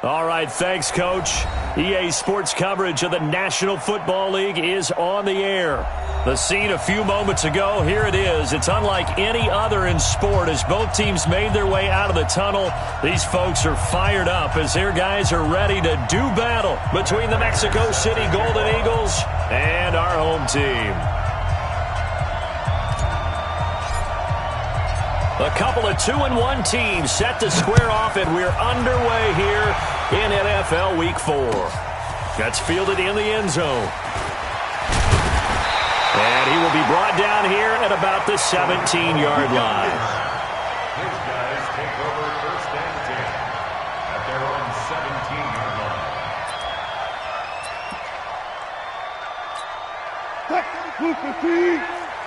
All right, thanks, Coach. EA Sports coverage of the National Football League is on the air. The scene a few moments ago, here it is. It's unlike any other in sport as both teams made their way out of the tunnel. These folks are fired up as their guys are ready to do battle between the Mexico City Golden Eagles and our home team. A couple of 2-1 teams set to square off, and we're underway here in NFL Week 4. That's fielded in the end zone. And he will be brought down here at about the 17-yard line. His guys take over first and 10 at their own 17-yard line.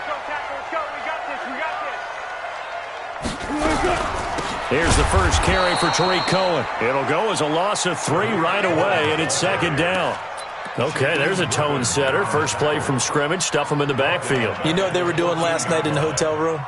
Go, tackle, let's go. We got this. We got this. Here's the first carry for Tariq Cohen. It'll go as a loss of 3 right away, and it's second down. Okay, there's a tone setter. First play from scrimmage, stuff them in the backfield. You know what they were doing last night in the hotel room?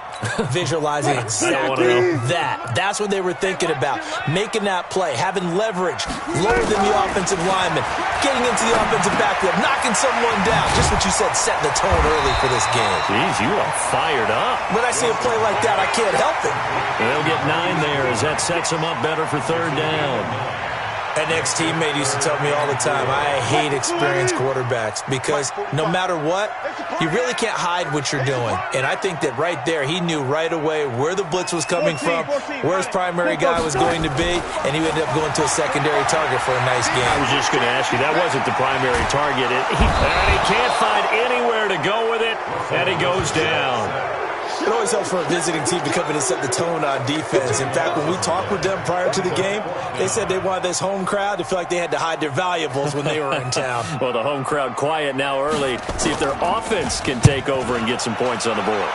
Visualizing exactly that. That's what they were thinking about. Making that play, having leverage, lower than the offensive lineman, getting into the offensive backfield, knocking someone down. Just what you said, setting the tone early for this game. Jeez, you are fired up. When I see a play like that, I can't help it. They'll get 9 there as that sets them up better for third down. An ex-teammate used to tell me all the time, I hate experienced quarterbacks because no matter what, you really can't hide what you're doing. And I think that right there, he knew right away where the blitz was coming from, where his primary guy was going to be, and he ended up going to a secondary target for a nice game. I was just going to ask you, that wasn't the primary target. He can't find anywhere to go with it, and he goes down. It always helps for a visiting team to come in and set the tone on defense. In fact, when we talked with them prior to the game, they said they wanted this home crowd to feel like they had to hide their valuables when they were in town. Well, the home crowd quiet now early. See if their offense can take over and get some points on the board.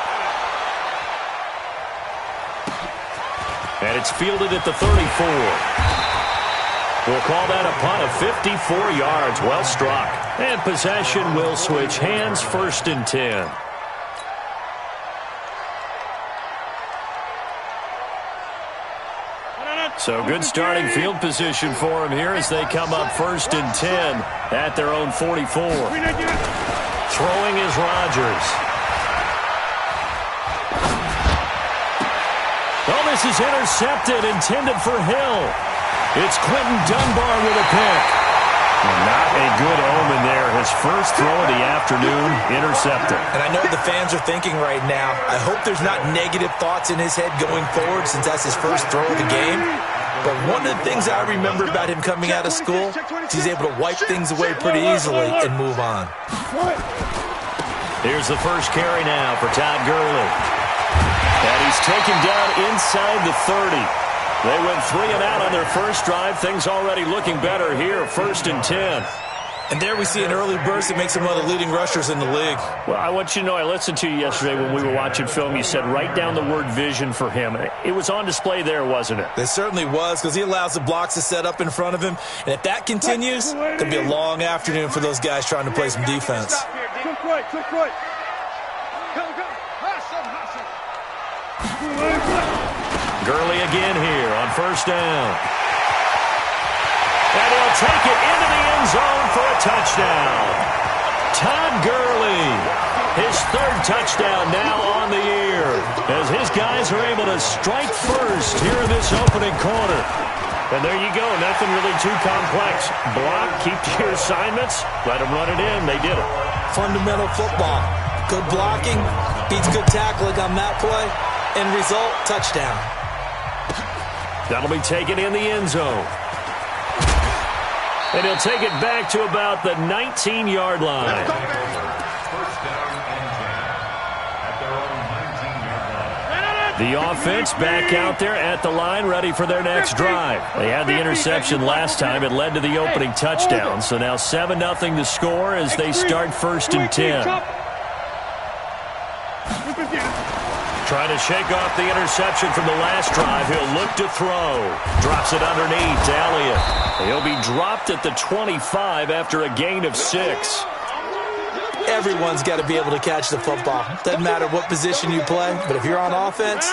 And it's fielded at the 34. We'll call that a punt of 54 yards. Well struck. And possession will switch hands, first and 10. So good starting field position for them here as they come up first and 10 at their own 44. Throwing is Rodgers. Oh, this is intercepted, intended for Hill. It's Quentin Dunbar with a pick. Not a good omen there. His first throw of the afternoon, intercepted. And I know the fans are thinking right now, I hope there's not negative thoughts in his head going forward since that's his first throw of the game. But one of the things I remember about him coming out of school is he's able to wipe things away pretty easily and move on. Here's the first carry now for Todd Gurley. And he's taken down inside the 30. They went 3 and out on their first drive. Things already looking better here, first and 10. And there we see an early burst that makes him one of the leading rushers in the league. Well, I want you to know, I listened to you yesterday when we were watching film. You said write down the word vision for him. It was on display there, wasn't it? It certainly was, because he allows the blocks to set up in front of him. And if that continues, it could be a long afternoon for those guys trying to play some defense. Quick right. Go. Gurley again here on first down. And he'll take it into the end zone for a touchdown. Todd Gurley, his third touchdown now on the year, as his guys are able to strike first here in this opening quarter. And there you go, nothing really too complex. Block, keep to your assignments, let them run it in. They did it. Fundamental football. Good blocking, beats good tackling on that play. End result, touchdown. That'll be taken in the end zone. And he'll take it back to about the 19-yard line. First down and 10 at their own 19-yard line. The offense back out there at the line, ready for their next drive. They had the interception last time. It led to the opening touchdown. So now 7-0 to score as they start first and 10. Trying to shake off the interception from the last drive. He'll look to throw. Drops it underneath to Elliott. He'll be dropped at the 25 after a gain of 6. Everyone's got to be able to catch the football. Doesn't matter what position you play, but if you're on offense,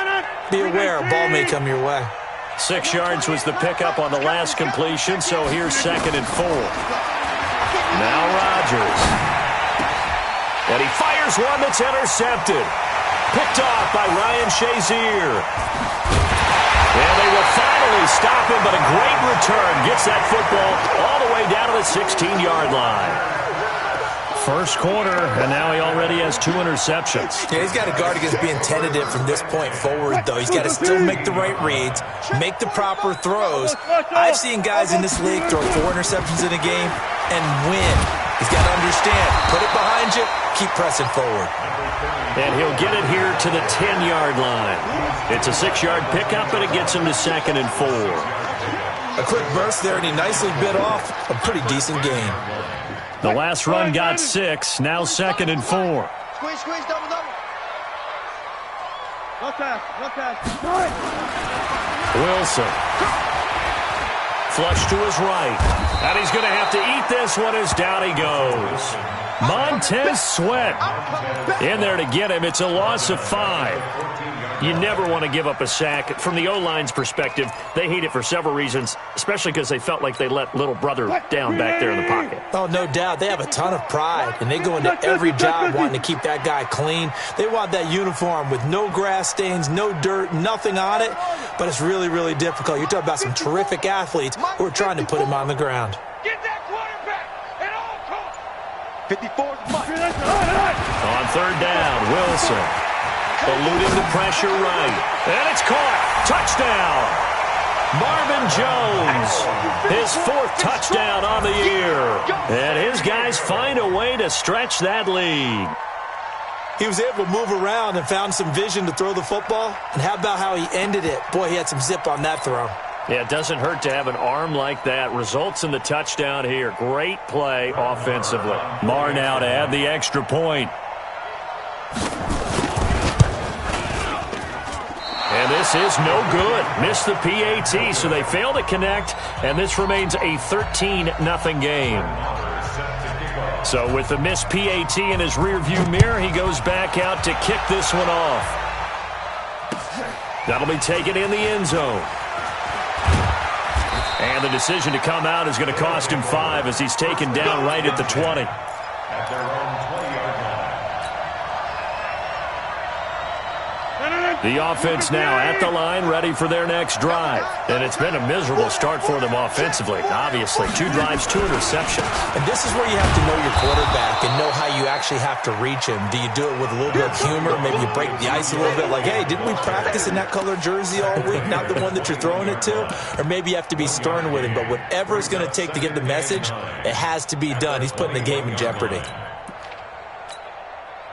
be aware a ball may come your way. 6 yards was the pickup on the last completion, so here's 2nd and 4. Now Rodgers. And he fires one that's intercepted. Picked off by Ryan Shazier. And they will finally stop him, but a great return gets that football all the way down to the 16-yard line. First quarter, and now he already has 2 interceptions. Yeah, he's got to guard against being tentative from this point forward, though. He's got to still make the right reads, make the proper throws. I've seen guys in this league throw 4 interceptions in a game and win. He's got to understand, put it behind you, keep pressing forward. And he'll get it here to the 10-yard line. It's a 6-yard pickup, and it gets him to 2nd and 4. A quick burst there, and he nicely bit off a pretty decent game. The last run got 6, now 2nd and 4. Squeeze, double. No pass. Wilson. Flush to his right. And he's going to have to eat this one as down he goes. Montez Sweat in there to get him. It's a loss of 5. You never want to give up a sack. From the O-line's perspective, they hate it for several reasons, especially because they felt like they let little brother down back there in the pocket. Oh, no doubt. They have a ton of pride, and they go into every job wanting to keep that guy clean. They want that uniform with no grass stains, no dirt, nothing on it, but it's really, really difficult. You're talking about some terrific athletes who are trying to put him on the ground. Get that quarterback at all costs. 54 much. On 3rd down, Wilson. Eluding the pressure right. And it's caught. Touchdown. Marvin Jones. His 4th touchdown on the year. And his guys find a way to stretch that lead. He was able to move around and found some vision to throw the football. And how about how he ended it? Boy, he had some zip on that throw. Yeah, it doesn't hurt to have an arm like that. Results in the touchdown here. Great play offensively. Marr now to add the extra point. And this is no good. Missed the PAT, so they fail to connect, and this remains a 13-0 game. So with the missed PAT in his rearview mirror, he goes back out to kick this one off. That'll be taken in the end zone. And the decision to come out is going to cost him 5 as he's taken down right at the 20. At their own 20-yard line. The offense now at the line, ready for their next drive. And it's been a miserable start for them offensively. Obviously, 2 drives, 2 interceptions. And this is where you have to know your quarterback and know how you actually have to reach him. Do you do it with a little bit of humor? Maybe you break the ice a little bit like, hey, didn't we practice in that color jersey all week, not the one that you're throwing it to? Or maybe you have to be stern with him. But whatever it's going to take to get the message, it has to be done. He's putting the game in jeopardy.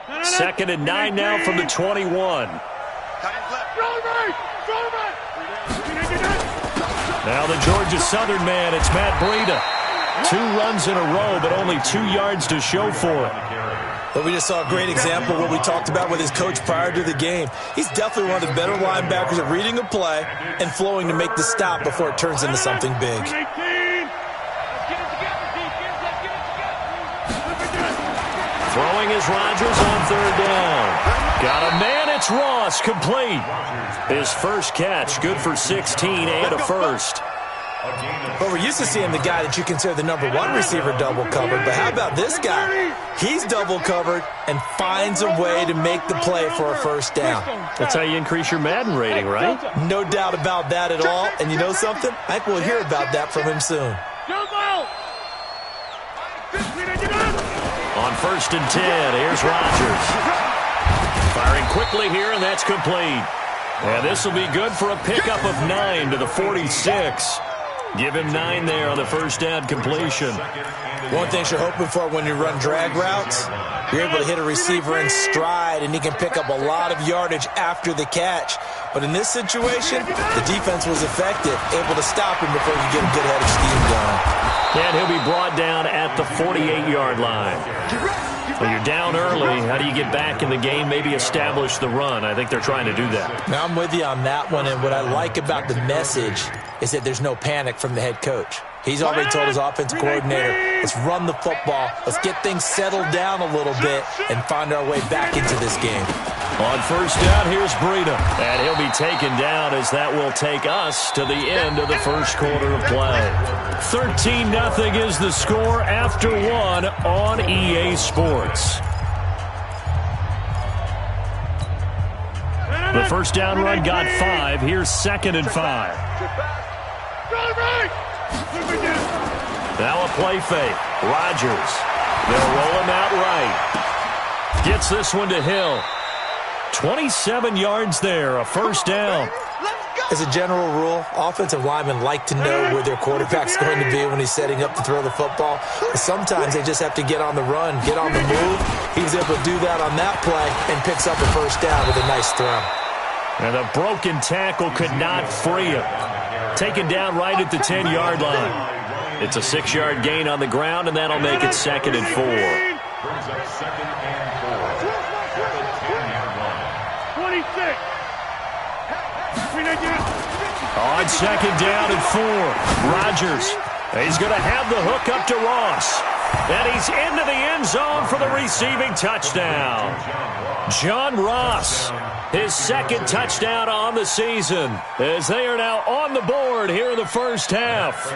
2nd and 9 now from the 21. Now the Georgia Southern man, it's Matt Breida. 2 runs in a row, but only 2 yards to show for it. But we just saw a great example of what we talked about with his coach prior to the game. He's definitely one of the better linebackers at reading a play and flowing to make the stop before it turns into something big. Throwing is Rodgers on 3rd down. Got a man, it's Ross, complete. His first catch, good for 16 and a first. Well, we're used to seeing the guy that you consider the number 1 receiver double covered, but how about this guy? He's double covered and finds a way to make the play for a first down. That's how you increase your Madden rating, right? No doubt about that at all. And you know something? I think we'll hear about that from him soon. On 1st and 10, here's Rodgers. Firing quickly here, and that's complete. And this will be good for a pickup of 9 to the 46. Give him 9 there on the first down completion. One thing you're hoping for when you run drag routes, you're able to hit a receiver in stride, and he can pick up a lot of yardage after the catch. But in this situation, the defense was effective, able to stop him before you get a good head of steam going. And he'll be brought down at the 48-yard line. When you're down early, how do you get back in the game, maybe establish the run? I think they're trying to do that. Now, I'm with you on that one, and what I like about the message is that there's no panic from the head coach. He's already told his offensive coordinator, let's run the football, let's get things settled down a little bit and find our way back into this game. On first down, here's Breida. And he'll be taken down as that will take us to the end of the first quarter of play. 13-0 is the score after one on EA Sports. The first down run got 5. Here's 2nd and 5. Now a play fake. Rodgers. They'll roll him out right. Gets this one to Hill. 27 yards there, a first down. As a general rule, offensive linemen like to know where their quarterback's going to be when he's setting up to throw the football. Sometimes they just have to get on the run, get on the move. He was able to do that on that play and picks up a first down with a nice throw. And a broken tackle could not free him. Taken down right at the 10-yard line. It's a 6-yard gain on the ground, and that'll make it 2nd and 4. Brings up 2nd and 4 at the 10-yard line. 26. On 2nd down and 4, Rodgers. He's going to have the hook up to Ross. And he's into the end zone for the receiving touchdown. John Ross, his 2nd touchdown on the season, as they are now on the board here in the first half.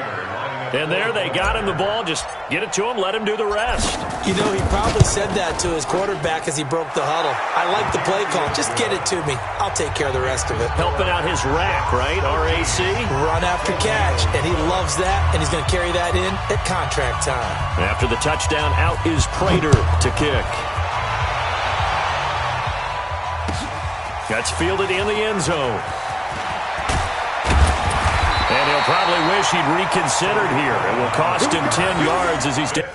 And there they got him the ball. Just get it to him, let him do the rest. You know, he probably said that to his quarterback as he broke the huddle. I like the play call. Just get it to me. I'll take care of the rest of it. Helping out his rack, right? RAC? Run after catch, and he loves that, and he's going to carry that in at contract time. After the touchdown, out is Prater to kick. That's fielded in the end zone. And he'll probably wish he'd reconsidered here. It will cost him 10 yards as he's down.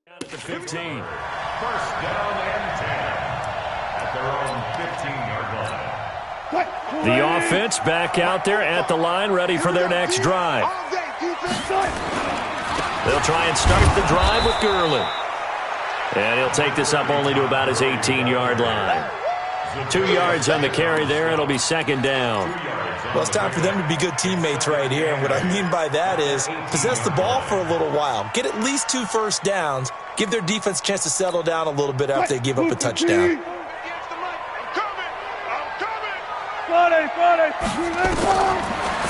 At the 15. First down and 10 at their own 15-yard line. The offense back out there at the line, ready for their next drive. They'll try and start the drive with Gurley. And he'll take this up only to about his 18-yard line. 2 yards on the carry there. It'll be second down. Well, it's time for them to be good teammates right here. And what I mean by that is possess the ball for a little while. Get at least 2 first downs. Give their defense a chance to settle down a little bit after they give up a touchdown.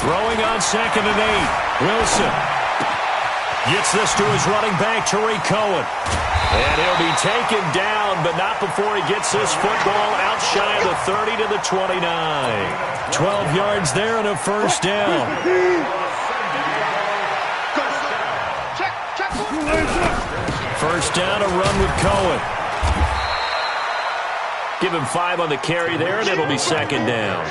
Throwing on second and 8. Wilson gets this to his running back, Tariq Cohen. And he'll be taken down, but not before he gets this football out shy of the 30 to the 29. 12 yards there and a first down. First down, a run with Cohen. Give him 5 on the carry there, and it'll be second down.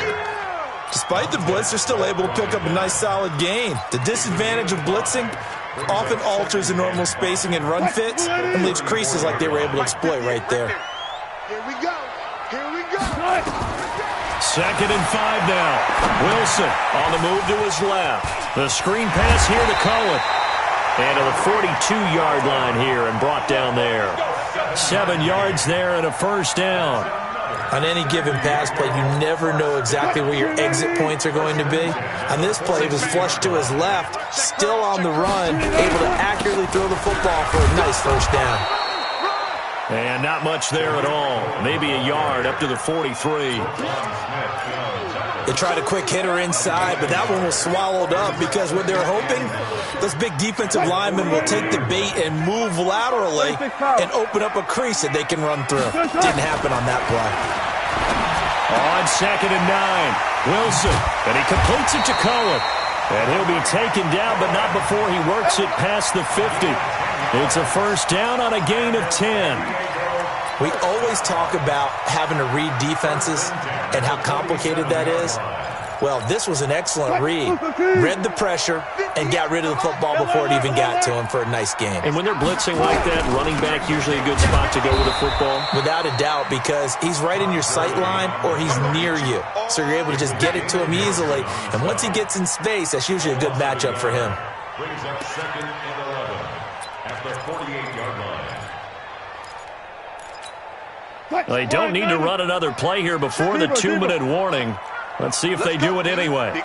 Despite the blitz, they're still able to pick up a nice solid gain. The disadvantage of blitzing often alters the normal spacing and run fits and leaves creases like they were able to exploit right there. Here we go. Here we go. Second and 5 now. Wilson on the move to his left. The screen pass here to Cohen. And to the 42-yard line here and brought down there. 7 yards there and a first down. On any given pass play, you never know exactly where your exit points are going to be. On this play, it was flushed to his left, still on the run, able to accurately throw the football for a nice first down. And not much there at all. Maybe a yard up to the 43. They tried a quick hitter inside, but that one was swallowed up because what they're hoping, those big defensive linemen will take the bait and move laterally and open up a crease that they can run through. Didn't happen on that play. On second and 9, Wilson, and he completes it to Cohen. And he'll be taken down, but not before he works it past the 50. It's a first down on a gain of 10. We always talk about having to read defenses and how complicated that is. Well, this was an excellent read. Read the pressure and got rid of the football before it even got to him for a nice game. And when they're blitzing like that, running back usually a good spot to go with the football? Without a doubt, because he's right in your sight line or he's near you. So you're able to just get it to him easily. And once he gets in space, that's usually a good matchup for him. Brings up second and 11 at the 48-yard line. Well, they don't need to run another play here before the 2-minute warning. Let's see if they do it anyway. On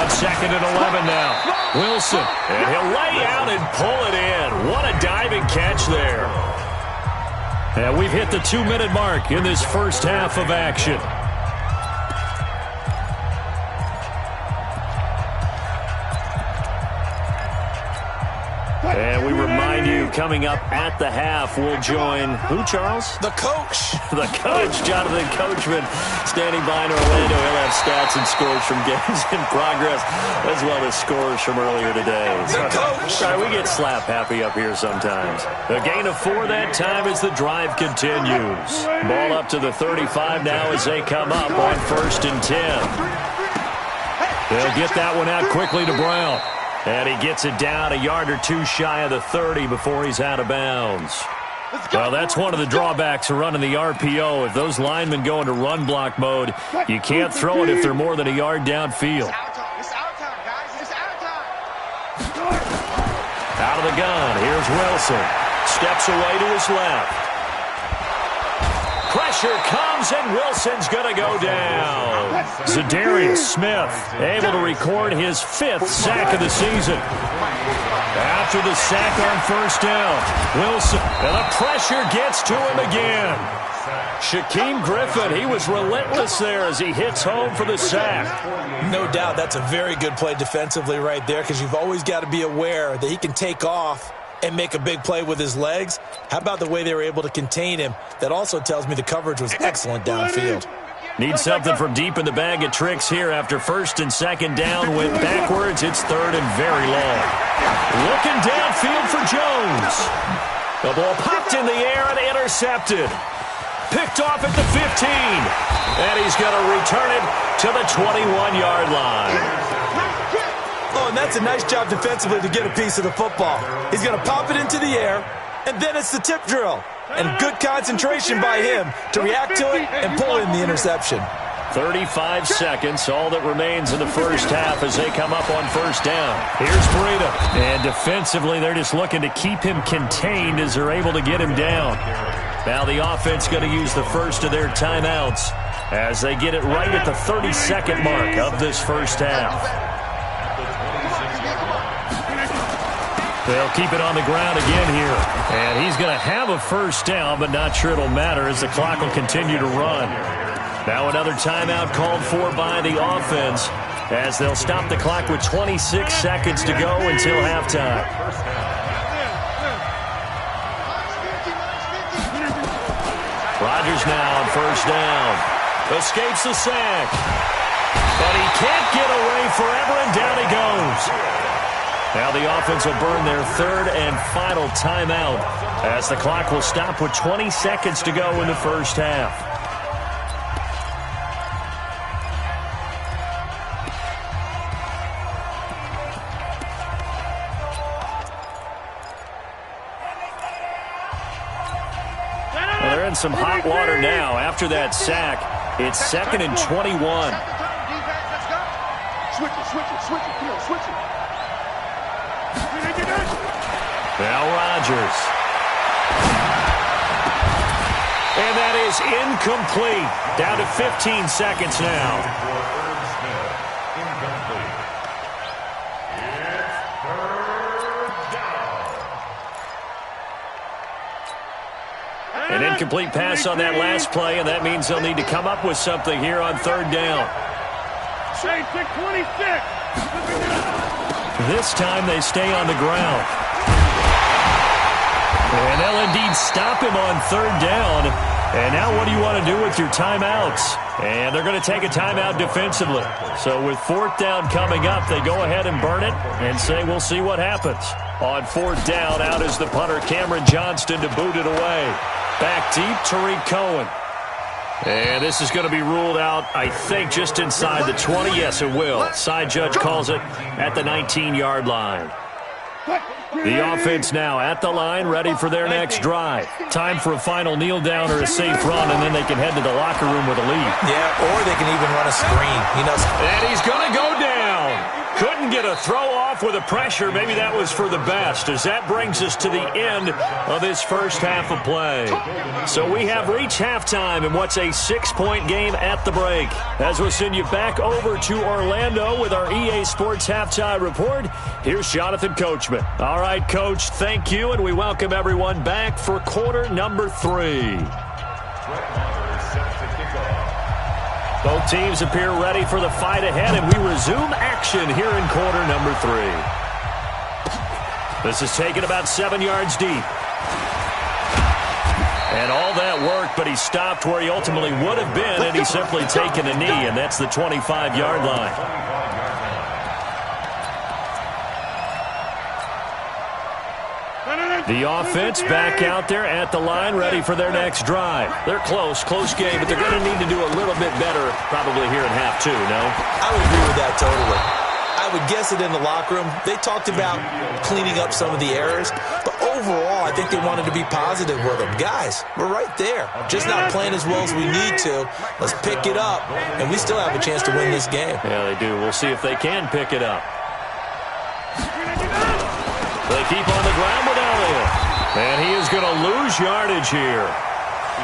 second and 11 now. Wilson, and he'll lay out and pull it in. What a diving catch there. And we've hit the 2-minute mark in this first half of action. And we remind you, coming up at the half, we'll join who, Charles? The coach. The coach, Jonathan Coachman, standing by in Orlando. He'll have stats and scores from games in progress, as well as scores from earlier today. The coach. Sorry, we get slap happy up here sometimes. A gain of 4 that time as the drive continues. Ball up to the 35 now as they come up on first and 10. They'll get that one out quickly to Brown. And he gets it down a yard or 2 shy of the 30 before he's out of bounds. Well, that's one of the drawbacks of running the RPO. If those linemen go into run block mode, you can't throw it if they're more than a yard downfield. It's our time, guys. It's our time. Out of the gun, here's Wilson. Steps away to his left. Pressure comes, and Wilson's going to go down. Zadarius Smith able to record his 5th sack of the season. After the sack on first down, Wilson, and the pressure gets to him again. Shaquem Griffin, he was relentless there as he hits home for the sack. No doubt that's a very good play defensively right there because you've always got to be aware that he can take off and make a big play with his legs. How about the way they were able to contain him? That also tells me the coverage was excellent downfield. Need something from deep in the bag of tricks here after first and second down went backwards. It's third and very long. Looking downfield for Jones. The ball popped in the air and intercepted. Picked off at the 15. And he's going to return it to the 21-yard line. Oh, and that's a nice job defensively to get a piece of the football. He's going to pop it into the air, and then it's the tip drill. And good concentration by him to react to it and pull in the interception. 35 seconds, all that remains in the first half as they come up on first down. Here's Breida. And defensively, they're just looking to keep him contained as they're able to get him down. Now the offense going to use the first of their timeouts as they get it right at the 30-second mark of this first half. They'll keep it on the ground again here. And he's going to have a first down, but not sure it'll matter as the clock will continue to run. Now another timeout called for by the offense as they'll stop the clock with 26 seconds to go until halftime. Rodgers now on first down. Escapes the sack. But he can't get away forever, and down he goes. Now the offense will burn their third and final timeout as the clock will stop with 20 seconds to go in the first half. Well, they're in some hot water now after that sack. It's 2nd and 21. Switch it. Now Rodgers. And that is incomplete. Down to 15 seconds now. An incomplete pass on that last play, and that means they'll need to come up with something here on third down. This time they stay on the ground. And they'll indeed stop him on third down. And now what do you want to do with your timeouts? And they're going to take a timeout defensively. So with fourth down coming up, they go ahead and burn it and say we'll see what happens. On fourth down, out is the punter, Cameron Johnston, to boot it away. Back deep, Tariq Cohen. And this is going to be ruled out, I think, just inside the 20. Yes, it will. Side judge calls it at the 19-yard line. The offense now at the line, ready for their next drive. Time for a final kneel down or a safe run, and then they can head to the locker room with a lead. Yeah, or they can even run a screen. And he's going to go down. Couldn't get a throw off with the pressure. Maybe that was for the best, as that brings us to the end of this first half of play. So we have reached halftime in what's a 6-point game at the break. As we'll send you back over to Orlando with our EA Sports Halftime Report, here's Jonathan Coachman. All right, Coach, thank you, and we welcome everyone back for quarter number 3. Both teams appear ready for the fight ahead, and we resume action here in quarter number 3. This is taken about 7 yards deep. And all that work, but he stopped where he ultimately would have been, and he's simply taken a knee, and that's the 25-yard line. The offense back out there at the line, ready for their next drive. They're close game, but they're going to need to do a little bit better probably here in half 2, no? I would agree with that totally. I would guess it in the locker room. They talked about cleaning up some of the errors, but overall, I think they wanted to be positive with them. Guys, we're right there. Just not playing as well as we need to. Let's pick it up, and we still have a chance to win this game. Yeah, they do. We'll see if they can pick it up. They keep on the ground with Elliott. And he is going to lose yardage here.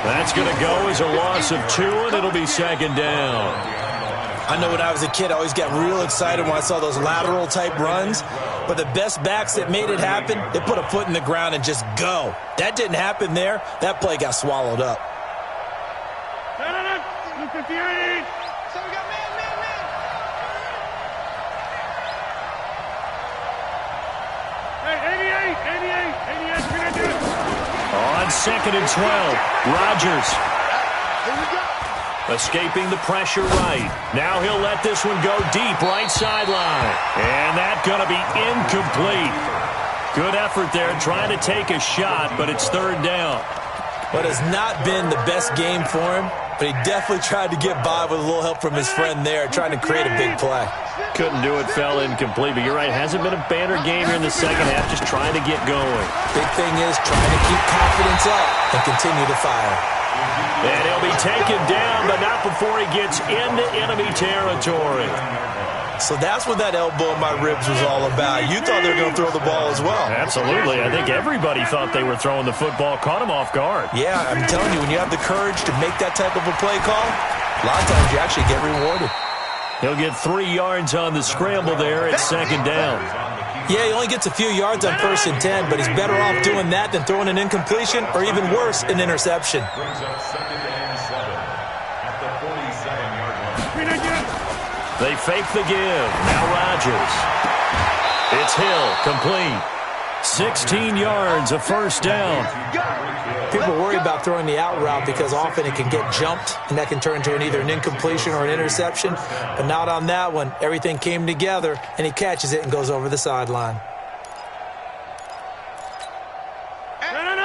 That's going to go as a loss of 2, and it'll be second down. I know when I was a kid, I always got real excited when I saw those lateral-type runs. But the best backs that made it happen, they put a foot in the ground and just go. That didn't happen there. That play got swallowed up. On 2nd and 12, Rodgers escaping the pressure right. Now he'll let this one go deep, right sideline. And that's going to be incomplete. Good effort there, trying to take a shot, but it's third down. But it's not been the best game for him, but he definitely tried to get by with a little help from his friend there, trying to create a big play. Couldn't do it, fell incomplete. But you're right, hasn't been a banner game here in the second half, just trying to get going. Big thing is trying to keep confidence up and continue to fire. And he'll be taken down, but not before he gets into enemy territory. So that's what that elbow in my ribs was all about. You thought they were going to throw the ball as well. Absolutely. I think everybody thought they were throwing the football, caught him off guard. Yeah, I'm telling you, when you have the courage to make that type of a play call, a lot of times you actually get rewarded. He'll get 3 yards on the scramble there at second down. Yeah, he only gets a few yards on 1st and 10, but he's better off doing that than throwing an incompletion or even worse, an interception. Brings up 2nd and 7 at the 47-yard line. They fake the give. Now Rodgers. It's Hill, complete. 16 yards, a first down. People worry about throwing the out route because often it can get jumped, and that can turn into either an incompletion or an interception. But not on that one. Everything came together, and he catches it and goes over the sideline.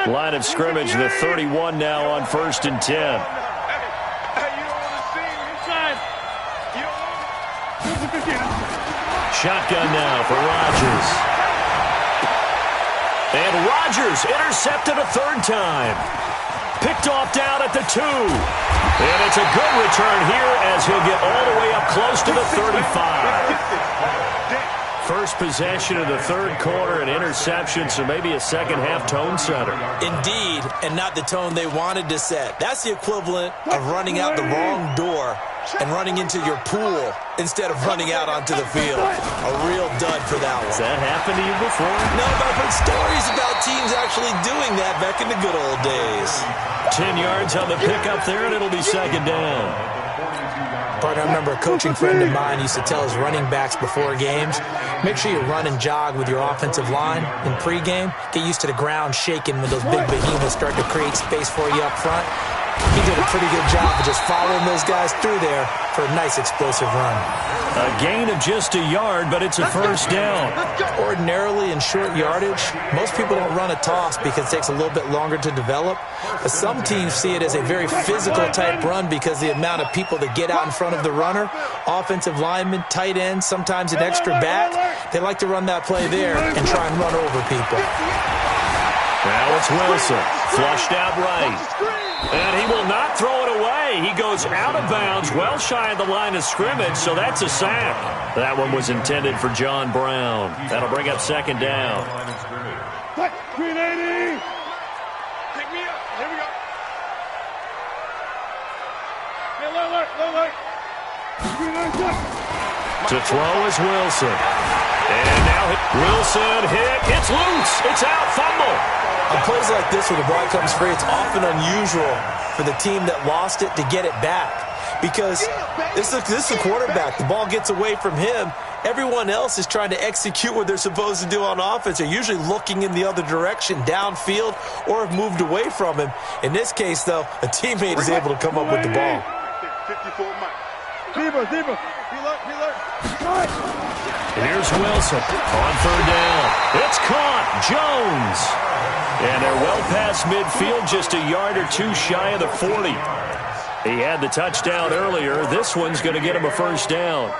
Line of scrimmage, the 31 now on 1st and 10. Shotgun now for Rodgers. And Rodgers intercepted a 3rd time. Picked off down at the 2. And it's a good return here as he'll get all the way up close to the 35. First possession of the 3rd quarter, an interception, so maybe a second-half tone setter. Indeed, and not the tone they wanted to set. That's the equivalent of running out the wrong door and running into your pool instead of running out onto the field. A real dud for that one. Has that happened to you before? No, but I've heard stories about teams actually doing that back in the good old days. 10 yards on the pickup there, and it'll be second down. Partner, I remember a coaching friend of mine used to tell his running backs before games, make sure you run and jog with your offensive line in pregame. Get used to the ground shaking when those big behemoths start to create space for you up front. He did a pretty good job of just following those guys through there for a nice explosive run. A gain of just a yard, but it's a first down. Ordinarily in short yardage, most people don't run a toss because it takes a little bit longer to develop. But some teams see it as a very physical type run because the amount of people that get out in front of the runner, offensive linemen, tight ends, sometimes an extra back, they like to run that play there and try and run over people. Now it's Wilson, flushed out right. And he will not throw it away. He goes out of bounds, well shy of the line of scrimmage, so that's a sack. That one was intended for John Brown. That'll bring up second down. 380. Pick me up. Here we go. Hey, look. To throw is Wilson. And now Wilson hit. It's loose. It's out. Fumble. On plays like this where the ball comes free, it's often unusual for the team that lost it to get it back. Because this is the quarterback. The ball gets away from him. Everyone else is trying to execute what they're supposed to do on offense. They're usually looking in the other direction, downfield, or have moved away from him. In this case, though, a teammate is able to come up with the ball. 54 Mike. Deeper. Here's Wilson on 3rd down. It's caught. Jones. And they're well past midfield, just a yard or two shy of the 40. He had the touchdown earlier. This one's going to get him a first down.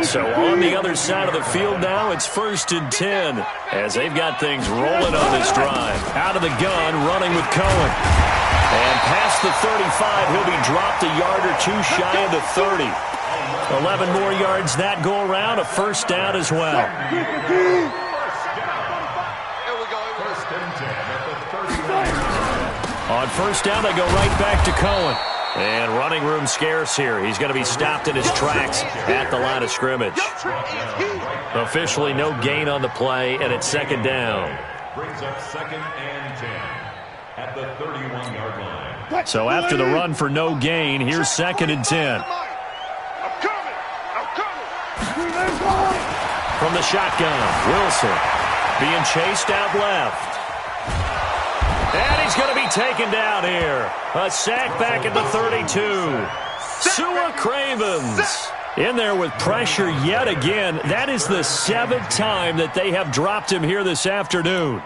So on the other side of the field now, it's 1st and 10 as they've got things rolling on this drive. Out of the gun, running with Cohen. And past the 35, he'll be dropped a yard or two shy of the 30. 11 more yards that go around, a first down as well. On first down, they go right back to Cohen. And running room scarce here. He's going to be stopped in his tracks at the line of scrimmage. Officially no gain on the play, and it's second down. Brings up 2nd and 10 at the 31-yard line. So after the run for no gain, here's 2nd and 10. I'm coming. From the shotgun, Wilson being chased out left. And he's going to be taken down here. A sack back at the 32. Sua Cravens in there with pressure yet again. That is the 7th time that they have dropped him here this afternoon.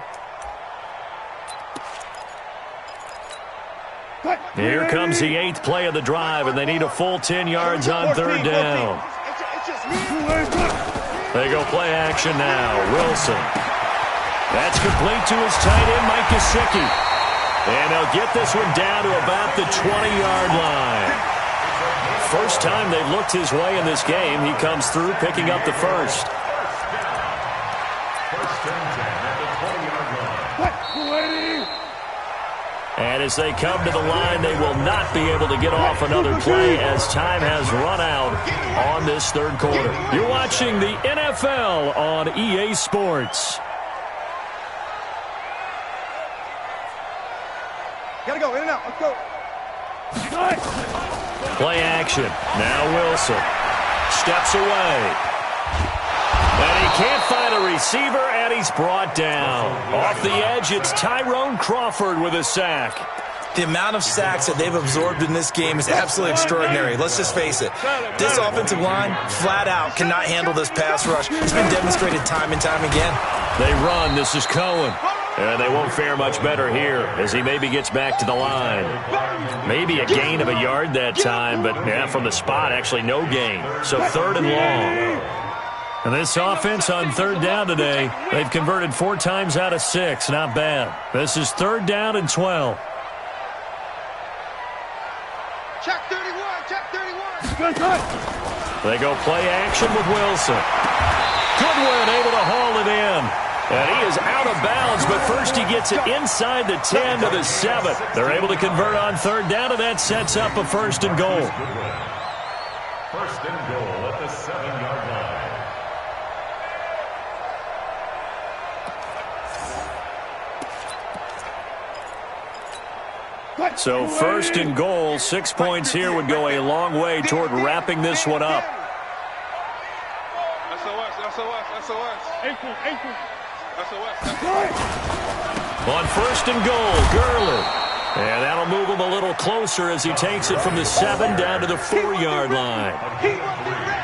Here comes the 8th play of the drive, and they need a full 10 yards on third down. They go play action now. Wilson. That's complete to his tight end, Mike Gesicki. And they'll get this one down to about the 20-yard line. First time they've looked his way in this game. He comes through picking up the first. And as they come to the line, they will not be able to get off another play as time has run out on this third quarter. You're watching the NFL on EA Sports. Gotta go, in and out, let's go. Play action. Now Wilson steps away. And he can't find a receiver, and he's brought down. Off the edge, it's Tyrone Crawford with a sack. The amount of sacks that they've absorbed in this game is absolutely extraordinary. Let's just face it. This offensive line, flat out, cannot handle this pass rush. It's been demonstrated time and time again. They run. This is Cohen. And they won't fare much better here as he maybe gets back to the line. Maybe a gain of a yard that time, but from the spot, actually no gain. So third and long. And this offense on third down today, they've converted 4 times out of 6. Not bad. This is third down and 12. Check 31, check 31. They go play action with Wilson. Goodwin able to haul it in. And he is out of bounds, but first he gets it inside the 10 to the 7. They're able to convert on third down, and that sets up a first and goal. First and goal at the 7-yard line. So first and goal, 6 points here would go a long way toward wrapping this one up. On first and goal, Gurley. And that'll move him a little closer as he takes it from the 7 down to the 4-yard line.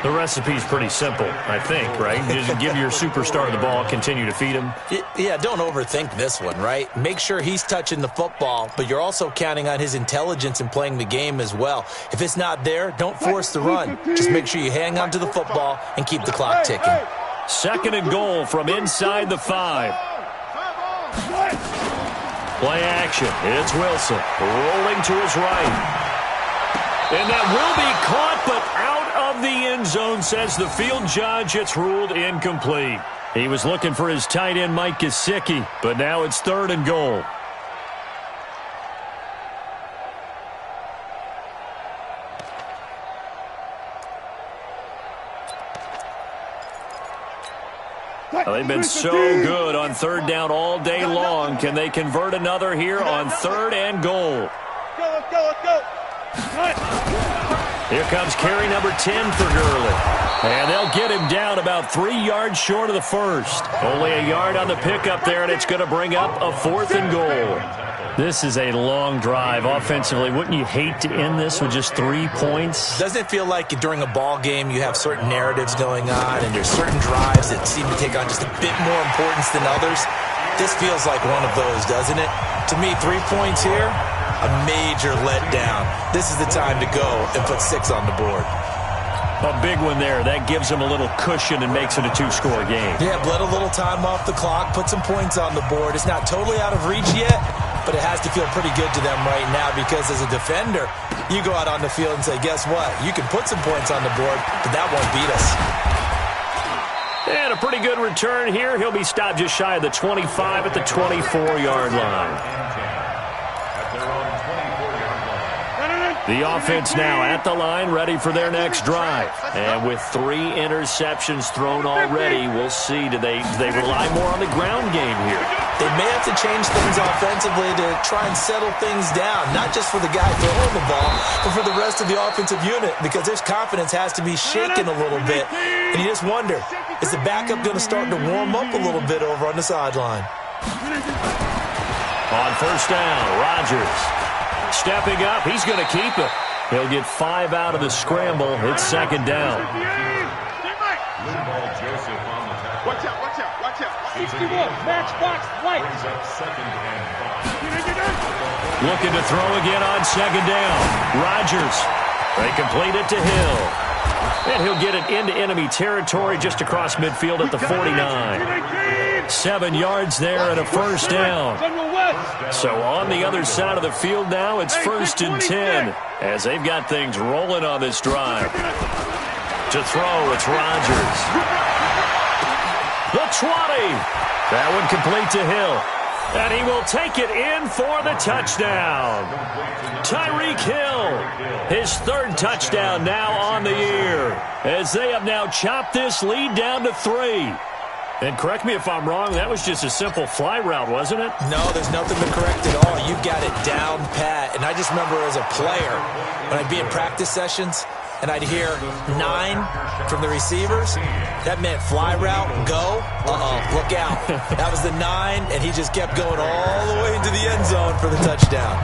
The recipe's pretty simple, I think, right? Just give your superstar the ball, continue to feed him. Yeah, don't overthink this one, right? Make sure he's touching the football, but you're also counting on his intelligence in playing the game as well. If it's not there, don't force the run. Just make sure you hang on to the football and keep the clock ticking. Second and goal from inside the 5. Play action. It's Wilson rolling to his right. And that will be caught, but out of the end zone, says the field judge. It's ruled incomplete. He was looking for his tight end, Mike Gesicki, but now it's third and goal. They've been so good on third down all day long. Can they convert another here on third and goal? Let's go. Here comes carry number 10 for Gurley. And they'll get him down about 3 yards short of the first. Only a yard on the pickup there, and it's going to bring up a fourth and goal. This is a long drive offensively. Wouldn't you hate to end this with just 3 points? Doesn't it feel like during a ball game you have certain narratives going on and there's certain drives that seem to take on just a bit more importance than others? This feels like one of those, doesn't it? To me, 3 points here, a major letdown. This is the time to go and put 6 on the board. A big one there. That gives them a little cushion and makes it a 2-score game. Yeah, let a little time off the clock, put some points on the board. It's not totally out of reach yet, but it has to feel pretty good to them right now because as a defender, you go out on the field and say, guess what? You can put some points on the board, but that won't beat us. And a pretty good return here. He'll be stopped just shy of the 25 at the 24-yard line. The offense now at the line, ready for their next drive. And with 3 interceptions thrown already, we'll see. Do they rely more on the ground game here? They may have to change things offensively to try and settle things down, not just for the guy throwing the ball, but for the rest of the offensive unit, because their confidence has to be shaken a little bit. And you just wonder, is the backup going to start to warm up a little bit over on the sideline? On first down, Rodgers stepping up. He's going to keep it. He'll get 5 out of the scramble. It's second down. Watch out. 61, matchbox, white. Looking to throw again on second down. Rodgers. They complete it to Hill. And he'll get it into enemy territory just across midfield at the 49. 7 yards there and a first down. So on the other side of the field now, it's 1st and 10 as they've got things rolling on this drive. To throw, it's Rodgers. The 20. That one complete to Hill. And he will take it in for the touchdown. Tyreek Hill, his 3rd touchdown now on the year, as they have now chopped this lead down to 3. And correct me if I'm wrong, that was just a simple fly route, wasn't it? No, there's nothing to correct at all. You've got it down pat. And I just remember as a player, when I'd be in practice sessions, and I'd hear 9 from the receivers, that meant fly route, go, look out. That was the 9, and he just kept going all the way into the end zone for the touchdown.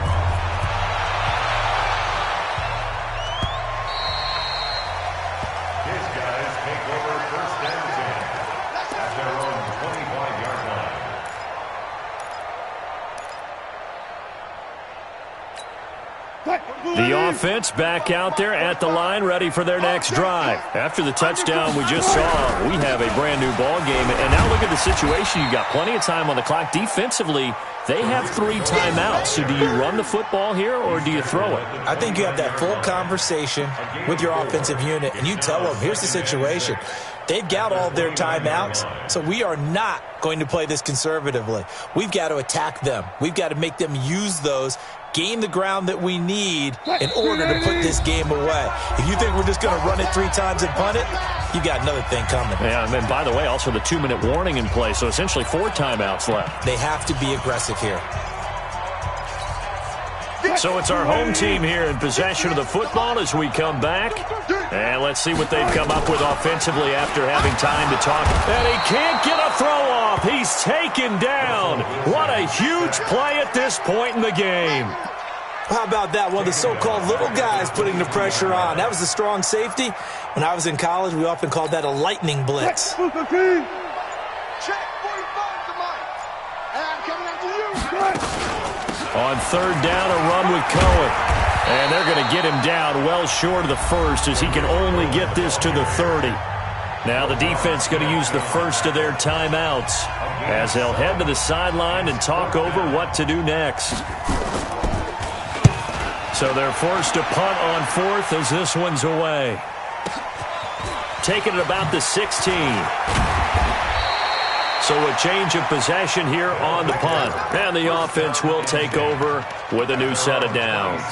His guys take over 1st and 10 at their own 25-yard line. The offense back out there at the line, ready for their next drive. After the touchdown we just saw, we have a brand-new ball game. And now look at the situation. You've got plenty of time on the clock. Defensively, they have 3 timeouts. So do you run the football here or do you throw it? I think you have that full conversation with your offensive unit, and you tell them, here's the situation. They've got all their timeouts, so we are not going to play this conservatively. We've got to attack them. We've got to make them use those, gain the ground that we need in order to put this game away. If you think we're just going to run it 3 times and punt it, you got another thing coming. Yeah, and by the way, also the 2-minute warning in play, so essentially 4 timeouts left. They have to be aggressive here. So it's our home team here in possession of the football as we come back. And let's see what they've come up with offensively after having time to talk. And he can't get a throw off. He's taken down. What a huge play at this point in the game. How about that? One of the so-called little guys putting the pressure on. That was a strong safety. When I was in college, we often called that a lightning blitz. Check 45 to Mike. And I'm coming after you. On 3rd down, a run with Cohen. And they're going to get him down well short of the 1st as he can only get this to the 30. Now the defense going to use the 1st of their timeouts as they'll head to the sideline and talk over what to do next. So they're forced to punt on 4th as this one's away. Taking it about the 16. So a change of possession here on the punt. And the offense will take over with a new set of downs.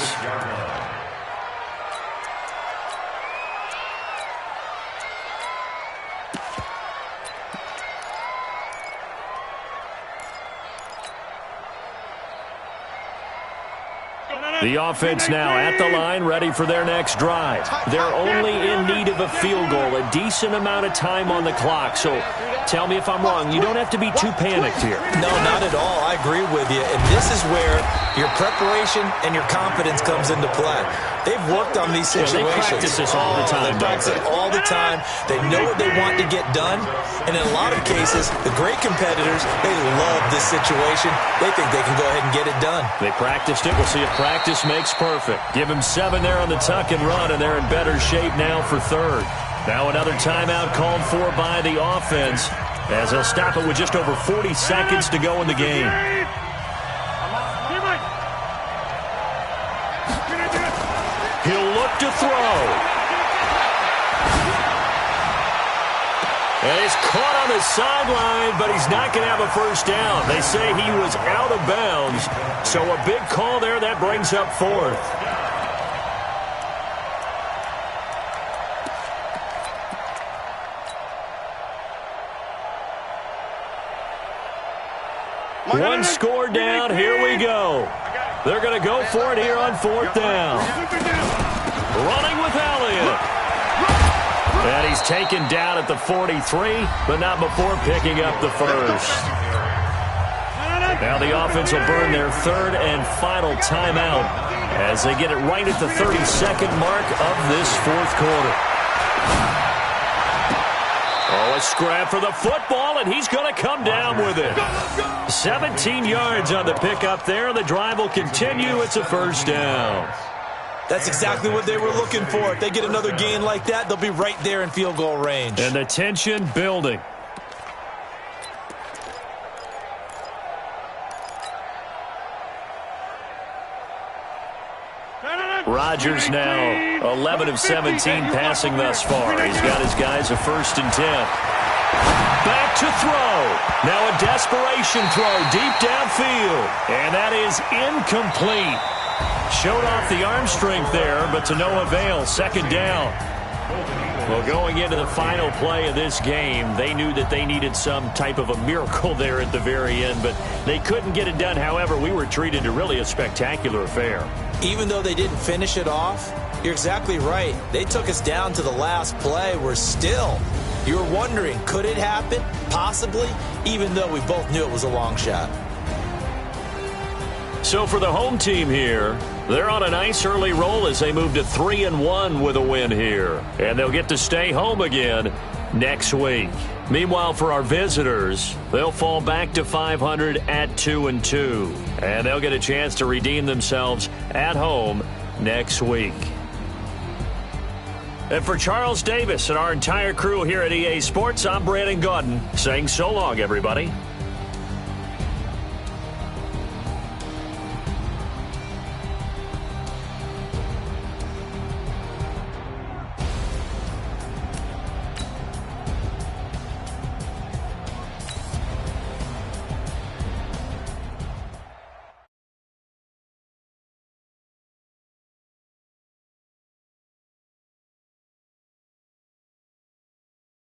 The offense now at the line, ready for their next drive. They're only in need of a field goal, a decent amount of time on the clock. So tell me if I'm wrong. You don't have to be too panicked here. No, not at all. I agree with you. And this is where your preparation and your confidence comes into play. They've worked on these situations. They practice this all the time. They practice it all the time. They know what they want to get done. And in a lot of cases, the great competitors, they love this situation. They think they can go ahead and get it done. They practiced it. We'll see if practice makes perfect. Give them 7 there on the tuck and run, and they're in better shape now for 3rd. Now another timeout called for by the offense as they'll stop it with just over 40 seconds to go in the game. He'll look to throw. And he's caught on the sideline, but he's not going to have a first down. They say he was out of bounds. So a big call there. That brings up 4th. One score down. Here we go. They're going to go for it here on 4th down. Running with Elliott. And he's taken down at the 43, but not before picking up the 1st. Now the offense will burn their 3rd and final timeout as they get it right at the 32nd mark of this 4th quarter. Oh, a A scrap for the football, and he's going to come down with it. 17 yards on the pickup there. The drive will continue. It's a first down. That's exactly what they were looking for. If they get another gain like that, they'll be right there in field goal range. And the tension building. Rodgers now 11 of 17 passing thus far. He's got his guys a 1st and 10. Back to throw. Now a desperation throw deep downfield. And that is incomplete. Showed off the arm strength there, but to no avail. 2nd down. Well, going into the final play of this game, they knew that they needed some type of a miracle there at the very end, but they couldn't get it done. However, we were treated to really a spectacular affair. Even though they didn't finish it off, you're exactly right. They took us down to the last play. We're still, you're wondering, could it happen? Possibly, even though we both knew it was a long shot. So for the home team here, they're on a nice early roll as they move to 3-1 with a win here. And they'll get to stay home again next week. Meanwhile, for our visitors, they'll fall back to 500 at 2-2. And they'll get a chance to redeem themselves at home next week. And for Charles Davis and our entire crew here at EA Sports, I'm Brandon Gaudin saying so long, everybody.